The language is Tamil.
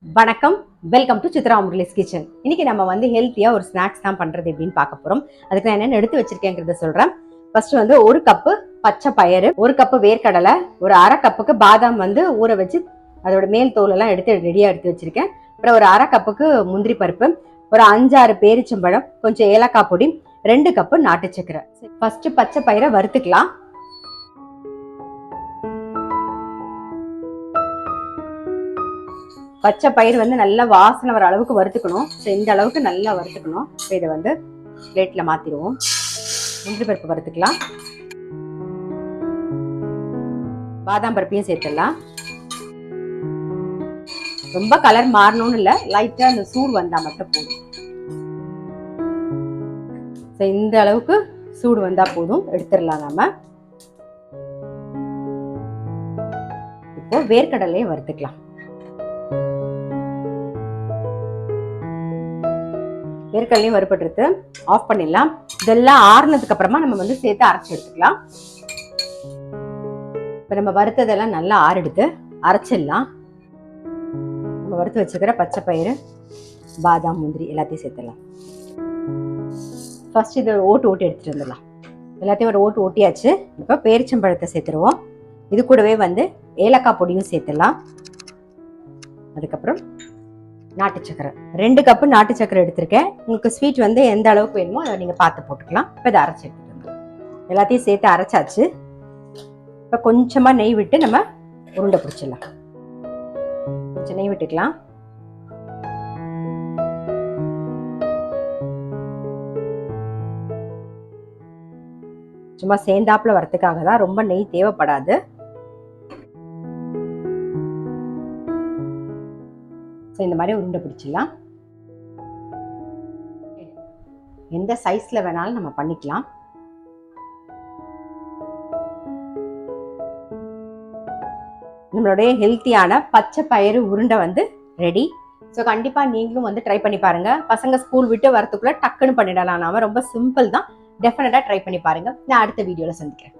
வணக்கம், welcome to Chitra Murali's kitchen. இன்னைக்கு நம்ம வந்து ஹெல்த்தியா ஒரு ஸ்நாக்ஸ் தான் பண்றது எப்படின்னு பார்க்க போறோம். அதுக்கு நான் என்னென்ன எடுத்து வச்சிருக்கேங்கிறத சொல்றேன். ஃபர்ஸ்ட் வந்து ஒரு கப்பு பச்சை பயிறு, ஒரு கப்பு வேர்க்கடலை, ஒரு அரை கப்புக்கு பாதாம் வந்து ஊற வச்சு அதோட மேல் தோல் எல்லாம் எடுத்து ரெடியா எடுத்து வச்சிருக்கேன். அப்புறம் ஒரு அரை கப்புக்கு முந்திரி பருப்பு, ஒரு 5-6 பேரிச்சம்பழம், கொஞ்சம் ஏலக்காய் பொடி, 2 கப்பு நாட்டு சக்கரை. ஃபர்ஸ்ட் பச்சை பயிரை வறுத்துக்கலாம். பச்சை பயிர் வந்து நல்லா வாசனை வர அளவுக்கு வறுத்துக்கணும். ஸோ இந்த அளவுக்கு நல்லா வறுத்துக்கணும். இப்போ இதை வந்து பிளேட்ல மாத்திடுவோம். முந்திரி பருப்பு வறுத்துக்கலாம். பாதாம் பருப்பையும் சேர்த்துடலாம். ரொம்ப கலர் மாறணும்னு இல்லை, லைட்டா அந்த சூடு வந்தா மட்டும் போதும். ஸோ இந்த அளவுக்கு சூடு வந்தா போதும், எடுத்துடலாம். நம்ம இப்போ வேர்க்கடலையை வறுத்துக்கலாம். வேர்க்கடலையும் வறுபட்டு ஆஃப் பண்ணிடலாம். இதெல்லாம் ஆறுனதுக்கு அப்புறமா நம்ம வந்து சேர்த்து அரைச்சி எடுத்துக்கலாம். இப்போ நம்ம வறுத்ததெல்லாம் நல்லா ஆறெடுத்து அரைச்சிடலாம். நம்ம வறுத்து வச்சுக்கிற பச்சை பயிறு, பாதாம், முந்திரி எல்லாத்தையும் சேர்த்துடலாம். ஃபர்ஸ்ட் இதை ஓட்டு எடுத்துட்டு வந்துடலாம். எல்லாத்தையும் ஒரு ஓட்டு ஓட்டியாச்சு. இப்போ பேரிச்சம்பழத்தை சேர்த்துருவோம். இது கூடவே வந்து ஏலக்காய் பொடியும் சேர்த்துடலாம். அதுக்கப்புறம் நாட்டு சக்கரை, 2 கப்பு நாட்டு சக்கரை எடுத்திருக்கேன். உங்களுக்கு ஸ்வீட் வந்து எந்த அளவுக்கு வேணுமோ அதை நீங்க பார்த்து போட்டுக்கலாம். இப்போ இதை அரைச்சி எடுத்துட்டு வந்து எல்லாத்தையும் சேர்த்து அரைச்சாச்சு. இப்போ கொஞ்சமா நெய் விட்டு நம்ம உருண்டை பிடிச்சிடலாம். கொஞ்சம் நெய் விட்டுக்கலாம். சும்மா சேர்ந்தாப்புல வரதுக்காக தான், ரொம்ப நெய் தேவைப்படாது. இந்த மாதிரி உருண்டை பிடிச்சிடலாம். எந்த சைஸ்ல வேணாலும் நம்ம பண்ணிக்கலாம். நம்மளுடைய ஹெல்த்தியான பச்சை பயிறு உருண்டை வந்து ரெடி. ஸோ கண்டிப்பா நீங்களும் வந்து ட்ரை பண்ணி பாருங்க. பசங்க ஸ்கூல் விட்டு வரதுக்குள்ள டக்குன்னு பண்ணிடலாம். நாம ரொம்ப சிம்பிள் தான். டெஃபினட்டா ட்ரை பண்ணி பாருங்க. நான் அடுத்த வீடியோல சந்திக்கிறேன்.